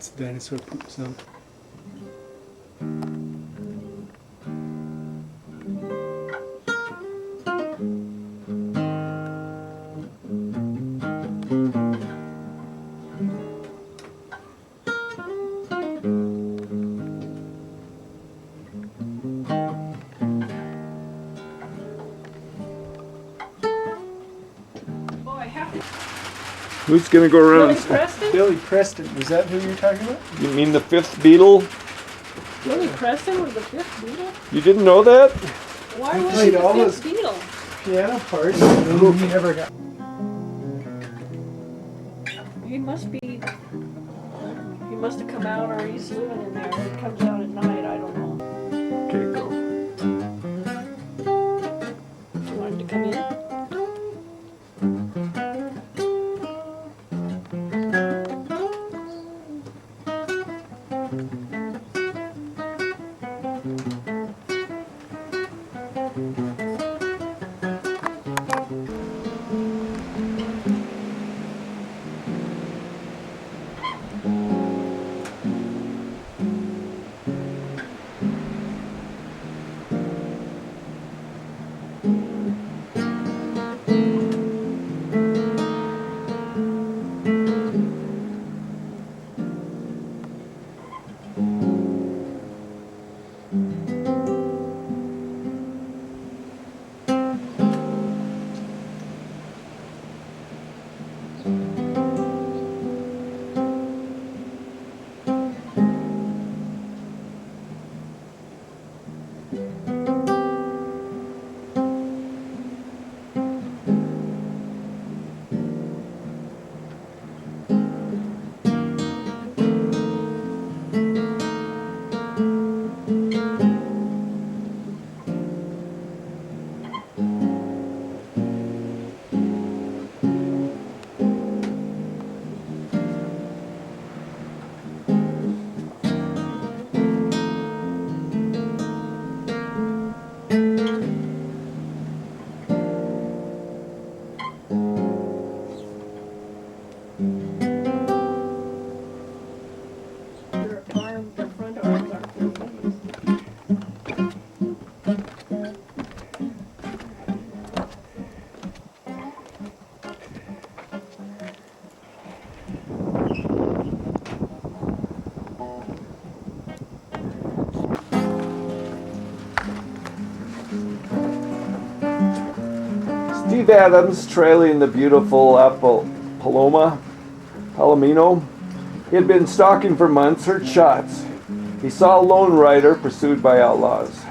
That's the dinosaur poop sound. Who's gonna go around? Billy Preston? Billy Preston, was that who you're talking about? You mean the fifth Beatle? Billy Preston was the fifth Beatle? You didn't know that? Why He was played he the all fifth those- Beatle? Piano parts, and then he never got. He must have come out, or he's living in there. He comes out at night, I don't know. Okay, go. Do you want him to come in? Their front arms are full. Steve Adams, trailing the beautiful Palomino. He had been stalking for months, heard shots. He saw a lone rider pursued by outlaws.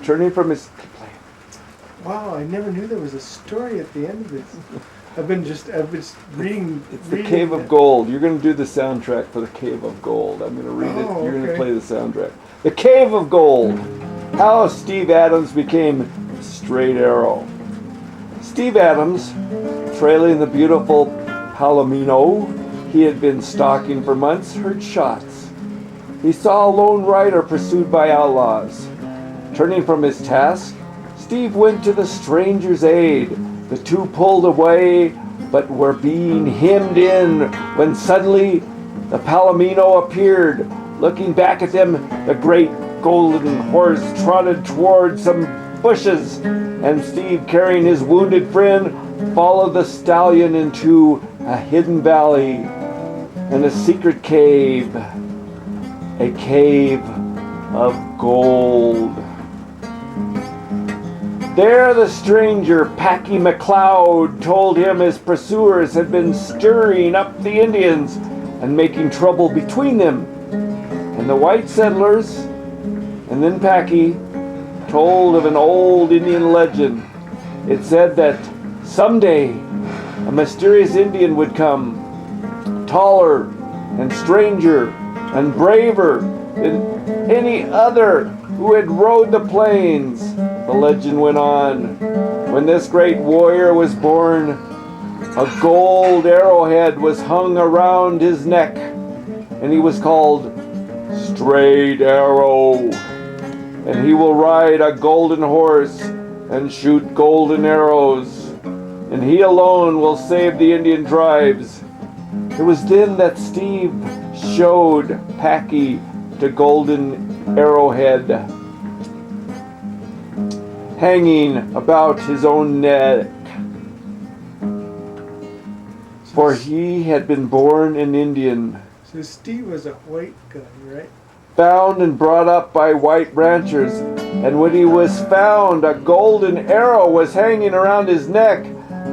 Turning from his... Wow, I never knew there was a story at the end of this. I've been reading. It's the Cave of Gold. You're going to do the soundtrack for the Cave of Gold. I'm going to read it. Oh, You're going to okay. play the soundtrack. The Cave of Gold. How Steve Adams became Straight Arrow. Steve Adams, trailing the beautiful Palomino he had been stalking for months, heard shots. He saw a lone rider pursued by outlaws. Turning from his task, Steve went to the stranger's aid. The two pulled away, but were being hemmed in when suddenly the Palomino appeared. Looking back at them, the great golden horse trotted toward some bushes, and Steve, carrying his wounded friend, followed the stallion into a hidden valley and a secret cave, a cave of gold. There the stranger, Packy McLeod, told him his pursuers had been stirring up the Indians and making trouble between them and the white settlers. And then Packy told of an old Indian legend. It said that someday a mysterious Indian would come, taller and stranger and braver than any other who had rode the plains. The legend went on. When this great warrior was born, a gold arrowhead was hung around his neck, and he was called Straight Arrow. And he will ride a golden horse and shoot golden arrows, and he alone will save the Indian tribes. It was then that Steve showed Packy to Golden Arrowhead, hanging about his own neck. For he had been born an Indian, So Steve was a white guy, right? found and brought up by white ranchers, and when he was found, a golden arrow was hanging around his neck.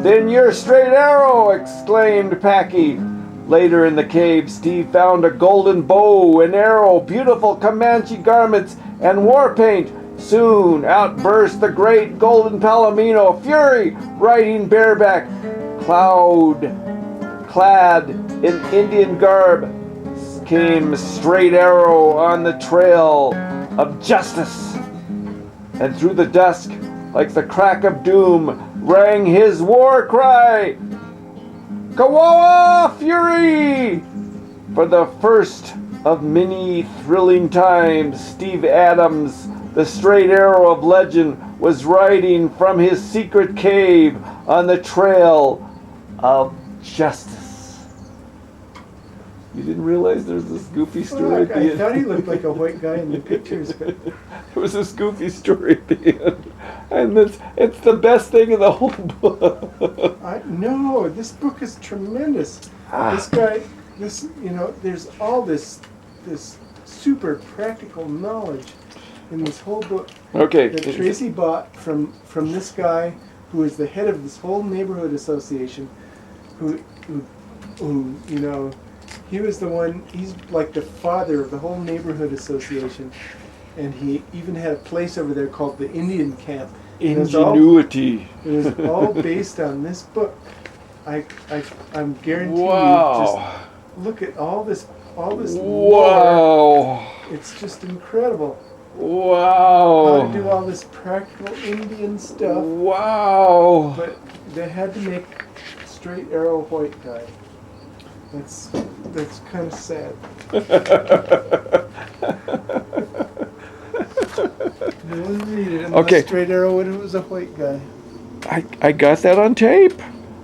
"Then you're Straight Arrow!" exclaimed Packy. Later in the cave, Steve found a golden bow and arrow, beautiful Comanche garments, and war paint. Soon out burst the great golden Palomino, Fury, riding bareback, clad in Indian garb, came Straight Arrow on the trail of justice. And through the dusk, like the crack of doom, rang his war cry, "Kawawa Fury!" For the first of many thrilling times, Steve Adams, the Straight Arrow of legend, was riding from his secret cave on the trail of justice. You didn't realize there's this goofy story Well, at the I end? thought he looked like a white guy in the pictures, but There was this goofy story at the end. And it's the best thing in the whole book. no, this book is tremendous. This guy, there's all this super practical knowledge in this whole book Okay. that Tracy bought from this guy who is the head of this whole neighborhood association, who he was the one. He's like the father of the whole neighborhood association, and he even had a place over there called the Indian Camp. And Ingenuity. It was all based on this book. I'm guaranteed you. Wow. Just look at all this lore. Wow. It's just incredible. How Wow. to do all this practical Indian stuff, Wow. but they had to make Straight Arrow white guy. That's kind of sad. No one read it unless Okay. Straight Arrow when it was a white guy. I got that on tape.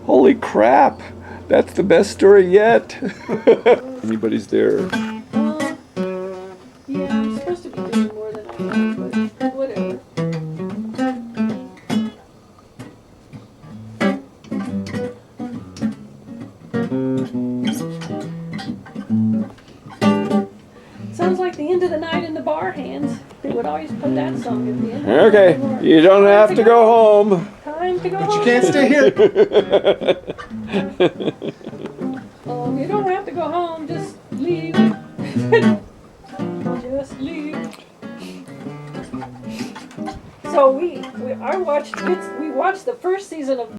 Holy crap. That's the best story yet. Anybody's there. Yeah, I'm supposed to be doing more than I am, but whatever. Sounds like the end of the night in the bar hands. They would always put that song at the end. Okay, you don't have to go home. Time to go But home. you can't stay here. You don't have to go home. Just leave. Just leave. So we watched the first season of